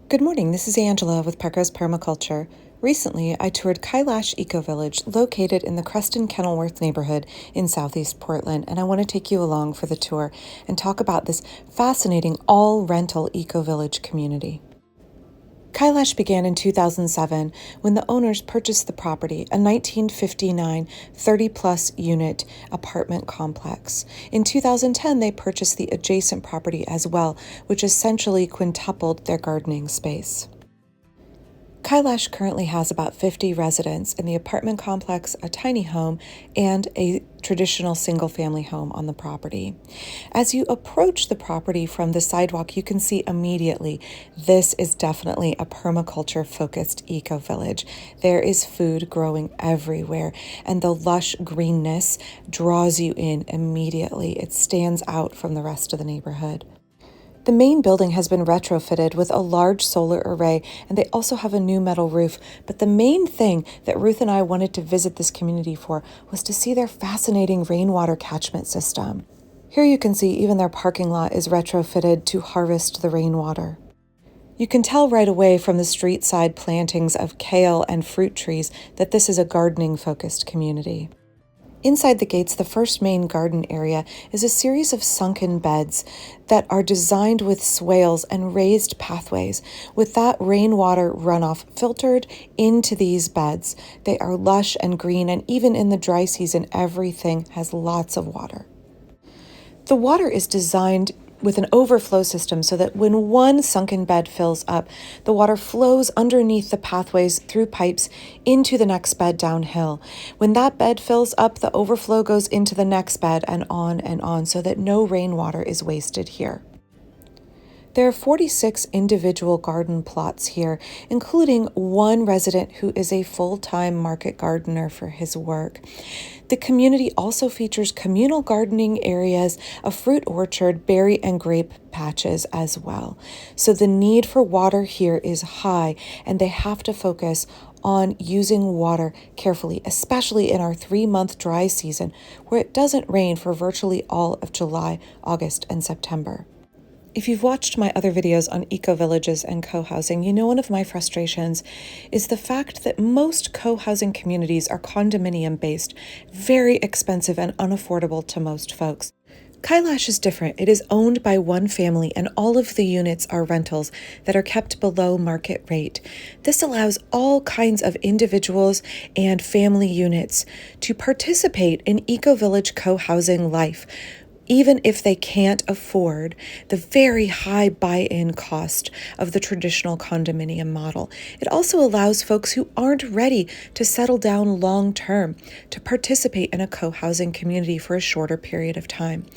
Good morning, this is Angela with Parker's Permaculture. Recently, I toured Kailash Ecovillage, located in the Creston-Kenilworth neighborhood in southeast Portland, and I want to take you along for the tour and talk about this fascinating all-rental eco-village community. Kailash began in 2007 when the owners purchased the property, a 1959 30-plus unit apartment complex. In 2010, they purchased the adjacent property as well, which essentially quintupled their gardening space. Kailash currently has about 50 residents in the apartment complex, a tiny home, and a traditional single-family home on the property. As you approach the property from the sidewalk, you can see immediately this is definitely a permaculture-focused eco-village. There is food growing everywhere, and the lush greenness draws you in immediately. It stands out from the rest of the neighborhood. The main building has been retrofitted with a large solar array, and they also have a new metal roof. But the main thing that Ruth and I wanted to visit this community for was to see their fascinating rainwater catchment system. Here you can see even their parking lot is retrofitted to harvest the rainwater. You can tell right away from the street side plantings of kale and fruit trees that this is a gardening-focused community. Inside the gates, the first main garden area is a series of sunken beds that are designed with swales and raised pathways, with that rainwater runoff filtered into these beds. They are lush and green, and even in the dry season, everything has lots of water. The water is designed with an overflow system so that when one sunken bed fills up, the water flows underneath the pathways through pipes into the next bed downhill. When that bed fills up, the overflow goes into the next bed and on so that no rainwater is wasted here. There are 46 individual garden plots here, including one resident who is a full-time market gardener for his work. The community also features communal gardening areas, a fruit orchard, berry and grape patches as well. So the need for water here is high, and they have to focus on using water carefully, especially in our 3-month dry season, where it doesn't rain for virtually all of July, August, and September. If you've watched my other videos on eco-villages and co-housing, you know one of my frustrations is the fact that most co-housing communities are condominium-based, very expensive and unaffordable to most folks. Kailash is different. It is owned by one family, and all of the units are rentals that are kept below market rate. This allows all kinds of individuals and family units to participate in eco-village co-housing life, even if they can't afford the very high buy-in cost of the traditional condominium model. It also allows folks who aren't ready to settle down long-term to participate in a co-housing community for a shorter period of time.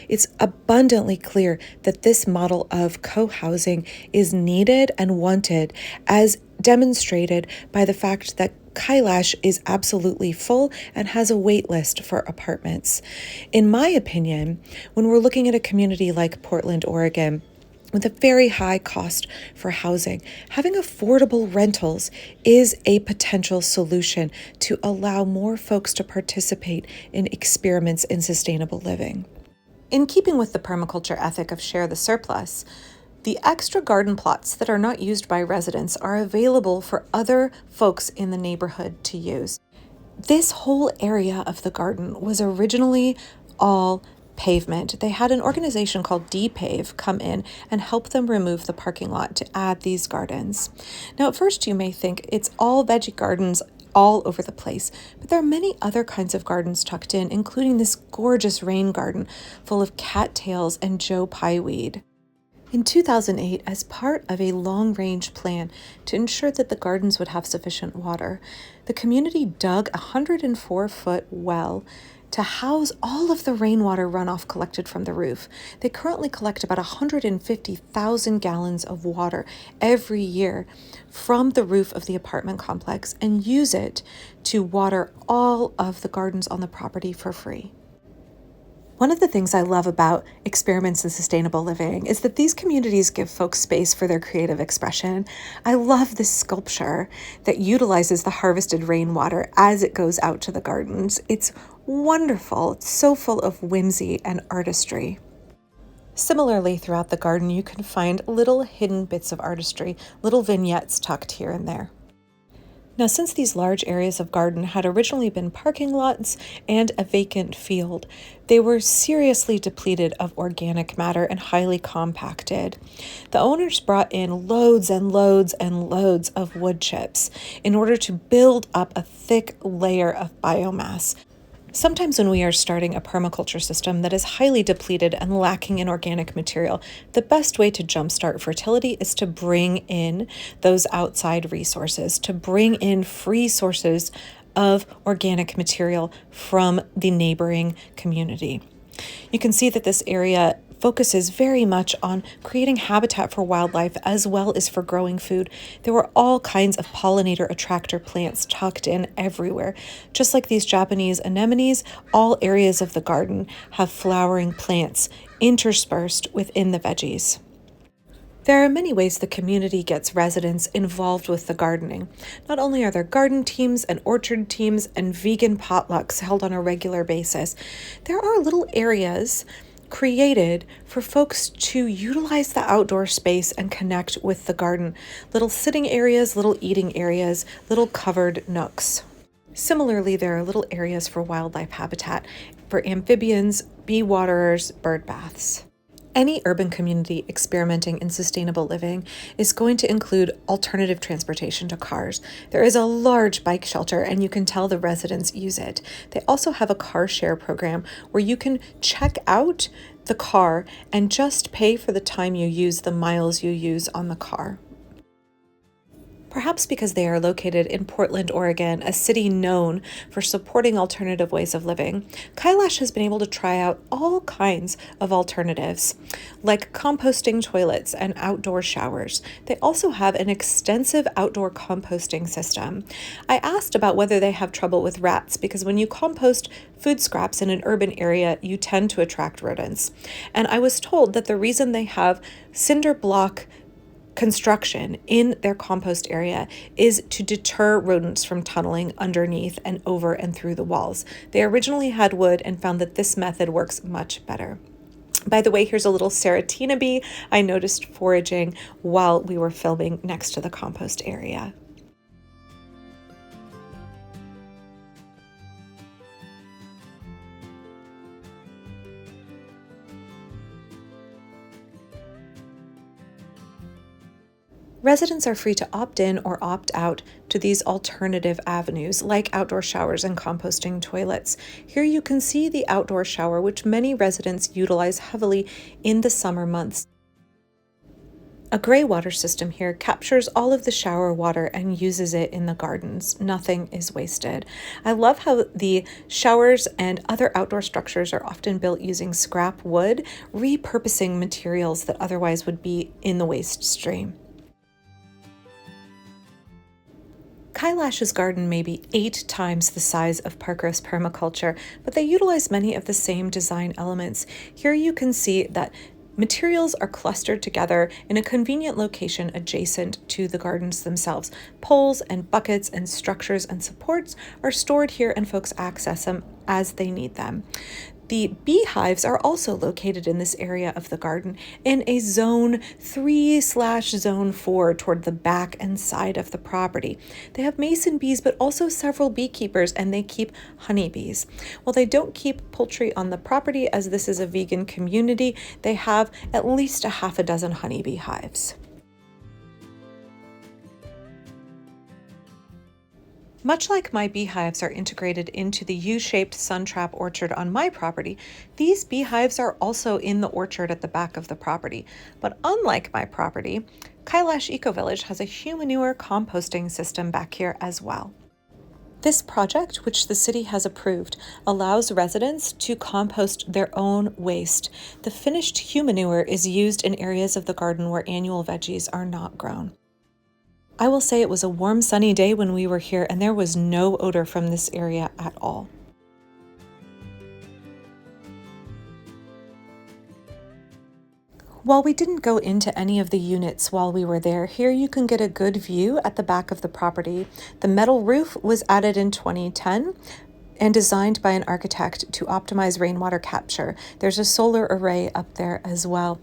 It's abundantly clear that this model of co-housing is needed and wanted, as demonstrated by the fact that Kailash is absolutely full and has a wait list for apartments. In my opinion, when we're looking at a community like Portland, Oregon, with a very high cost for housing, having affordable rentals is a potential solution to allow more folks to participate in experiments in sustainable living. In keeping with the permaculture ethic of share the surplus, the extra garden plots that are not used by residents are available for other folks in the neighborhood to use. This whole area of the garden was originally all pavement. They had an organization called DPave come in and help them remove the parking lot to add these gardens. Now, at first you may think it's all veggie gardens all over the place, but there are many other kinds of gardens tucked in, including this gorgeous rain garden full of cattails and Joe Pye weed. In 2008, as part of a long-range plan to ensure that the gardens would have sufficient water, the community dug a 104-foot well to house all of the rainwater runoff collected from the roof. They currently collect about 150,000 gallons of water every year from the roof of the apartment complex and use it to water all of the gardens on the property for free. One of the things I love about experiments in sustainable living is that these communities give folks space for their creative expression. I love this sculpture that utilizes the harvested rainwater as it goes out to the gardens. It's wonderful. It's so full of whimsy and artistry. Similarly, throughout the garden, you can find little hidden bits of artistry, little vignettes tucked here and there. Now, since these large areas of garden had originally been parking lots and a vacant field, they were seriously depleted of organic matter and highly compacted. The owners brought in loads and loads and loads of wood chips in order to build up a thick layer of biomass. Sometimes when we are starting a permaculture system that is highly depleted and lacking in organic material, the best way to jumpstart fertility is to bring in those outside resources, to bring in free sources of organic material from the neighboring community. You can see that this area focuses very much on creating habitat for wildlife as well as for growing food. There were all kinds of pollinator attractor plants tucked in everywhere. Just like these Japanese anemones, all areas of the garden have flowering plants interspersed within the veggies. There are many ways the community gets residents involved with the gardening. Not only are there garden teams and orchard teams and vegan potlucks held on a regular basis, there are little areas created for folks to utilize the outdoor space and connect with the garden. Little sitting areas, little eating areas, little covered nooks. Similarly, there are little areas for wildlife habitat, for amphibians, bee waterers, bird baths. Any urban community experimenting in sustainable living is going to include alternative transportation to cars. There is a large bike shelter and you can tell the residents use it. They also have a car share program where you can check out the car and just pay for the time you use, the miles you use on the car. Perhaps because they are located in Portland, Oregon, a city known for supporting alternative ways of living, Kailash has been able to try out all kinds of alternatives, like composting toilets and outdoor showers. They also have an extensive outdoor composting system. I asked about whether they have trouble with rats, because when you compost food scraps in an urban area, you tend to attract rodents. And I was told that the reason they have cinder block construction in their compost area is to deter rodents from tunneling underneath and over and through the walls. They originally had wood and found that this method works much better. By the way, here's a little Seratina bee I noticed foraging while we were filming next to the compost area. Residents are free to opt in or opt out to these alternative avenues, like outdoor showers and composting toilets. Here you can see the outdoor shower, which many residents utilize heavily in the summer months. A gray water system here captures all of the shower water and uses it in the gardens. Nothing is wasted. I love how the showers and other outdoor structures are often built using scrap wood, repurposing materials that otherwise would be in the waste stream. Kailash's garden may be 8 times the size of Parkrose Permaculture, but they utilize many of the same design elements. Here you can see that materials are clustered together in a convenient location adjacent to the gardens themselves. Poles and buckets and structures and supports are stored here and folks access them as they need them. The beehives are also located in this area of the garden in a zone 3/zone 4 toward the back and side of the property. They have mason bees, but also several beekeepers, and they keep honeybees. While they don't keep poultry on the property, as this is a vegan community, they have at least a half a dozen honeybee hives. Much like my beehives are integrated into the U-shaped sun trap orchard on my property, these beehives are also in the orchard at the back of the property. But unlike my property, Kailash Ecovillage has a humanure composting system back here as well. This project, which the city has approved, allows residents to compost their own waste. The finished humanure is used in areas of the garden where annual veggies are not grown. I will say it was a warm, sunny day when we were here, and there was no odor from this area at all. While we didn't go into any of the units while we were there, here you can get a good view at the back of the property. The metal roof was added in 2010. and designed by an architect to optimize rainwater capture. There's a solar array up there as well.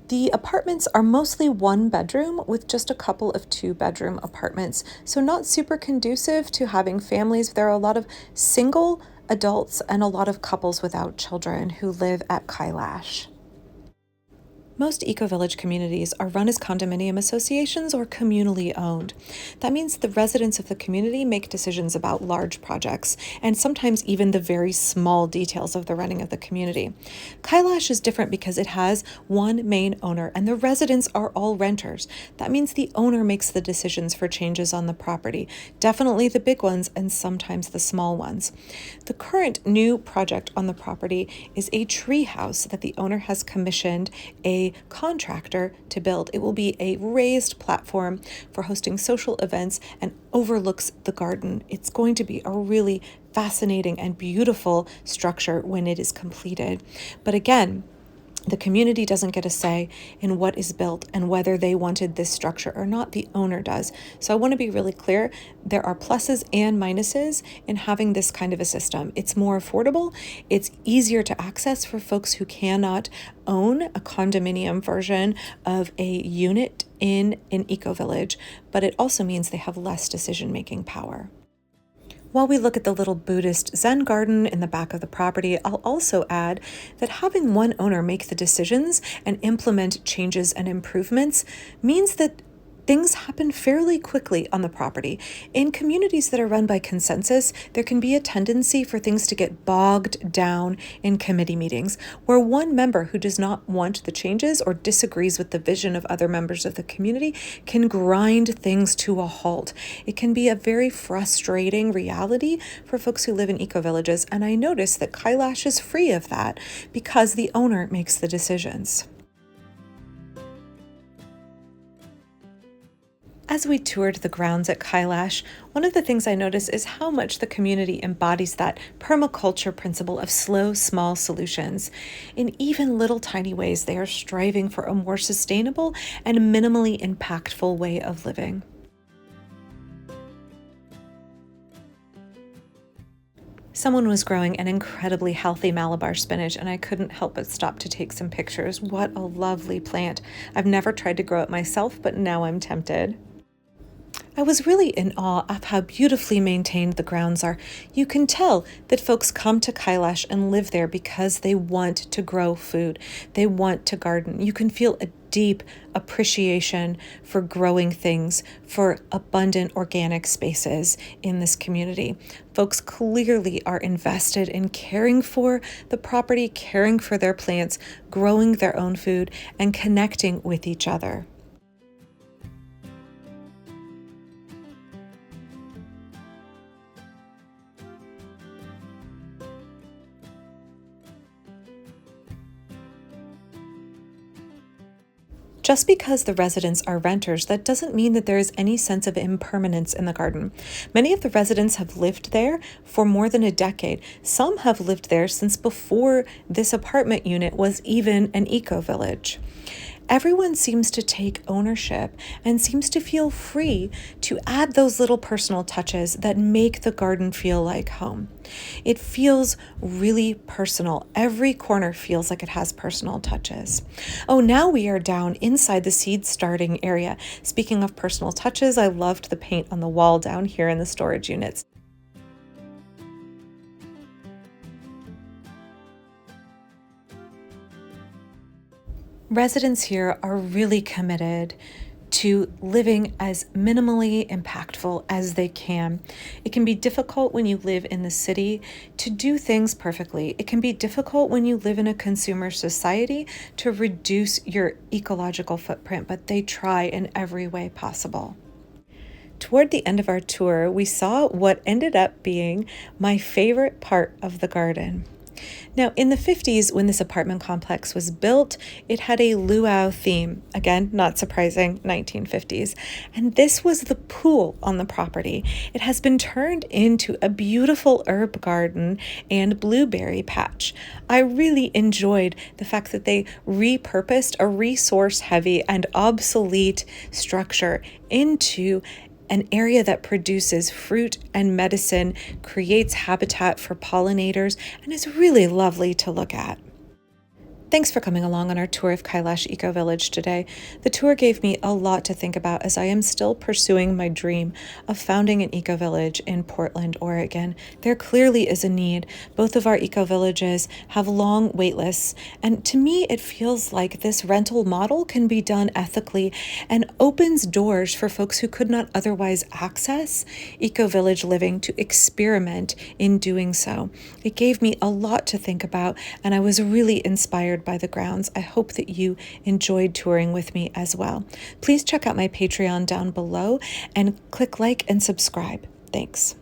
The apartments are mostly one bedroom with just a couple of two-bedroom apartments, so not super conducive to having families. There are a lot of single adults and a lot of couples without children who live at Kailash. Most eco-village communities are run as condominium associations or communally owned. That means the residents of the community make decisions about large projects and sometimes even the very small details of the running of the community. Kailash is different because it has one main owner and the residents are all renters. That means the owner makes the decisions for changes on the property, definitely the big ones and sometimes the small ones. The current new project on the property is a tree house that the owner has commissioned a contractor to build. It will be a raised platform for hosting social events and overlooks the garden. It's going to be a really fascinating and beautiful structure when it is completed. But again, the community doesn't get a say in what is built and whether they wanted this structure or not. The owner does. So I want to be really clear. There are pluses and minuses in having this kind of a system. It's more affordable. It's easier to access for folks who cannot own a condominium version of a unit in an eco-village, but it also means they have less decision-making power. While we look at the little Buddhist Zen garden in the back of the property, I'll also add that having one owner make the decisions and implement changes and improvements means that things happen fairly quickly on the property. In communities that are run by consensus, there can be a tendency for things to get bogged down in committee meetings, where one member who does not want the changes or disagrees with the vision of other members of the community can grind things to a halt. It can be a very frustrating reality for folks who live in eco-villages, and I notice that Kailash is free of that because the owner makes the decisions. As we toured the grounds at Kailash, one of the things I noticed is how much the community embodies that permaculture principle of slow, small solutions. In even little tiny ways, they are striving for a more sustainable and minimally impactful way of living. Someone was growing an incredibly healthy Malabar spinach, and I couldn't help but stop to take some pictures. What a lovely plant. I've never tried to grow it myself, but now I'm tempted. I was really in awe of how beautifully maintained the grounds are. You can tell that folks come to Kailash and live there because they want to grow food. They want to garden. You can feel a deep appreciation for growing things, for abundant organic spaces in this community. Folks clearly are invested in caring for the property, caring for their plants, growing their own food, and connecting with each other. Just because the residents are renters, that doesn't mean that there is any sense of impermanence in the garden. Many of the residents have lived there for more than a decade. Some have lived there since before this apartment unit was even an eco-village. Everyone seems to take ownership and seems to feel free to add those little personal touches that make the garden feel like home. It feels really personal. Every corner feels like it has personal touches. Oh, now we are down inside the seed starting area. Speaking of personal touches, I loved the paint on the wall down here in the storage units. Residents here are really committed to living as minimally impactful as they can. It can be difficult when you live in the city to do things perfectly. It can be difficult when you live in a consumer society to reduce your ecological footprint, but they try in every way possible. Toward the end of our tour, we saw what ended up being my favorite part of the garden. Now, in the 50s, when this apartment complex was built, it had a luau theme. Again, not surprising, 1950s. And this was the pool on the property. It has been turned into a beautiful herb garden and blueberry patch. I really enjoyed the fact that they repurposed a resource-heavy and obsolete structure into an area that produces fruit and medicine, creates habitat for pollinators, and is really lovely to look at. Thanks for coming along on our tour of Kailash Ecovillage today. The tour gave me a lot to think about as I am still pursuing my dream of founding an eco-village in Portland, Oregon. There clearly is a need. Both of our eco-villages have long wait lists, and to me it feels like this rental model can be done ethically and opens doors for folks who could not otherwise access eco-village living to experiment in doing so. It gave me a lot to think about, and I was really inspired by the grounds. I hope that you enjoyed touring with me as well. Please check out my Patreon down below and click like and subscribe. Thanks.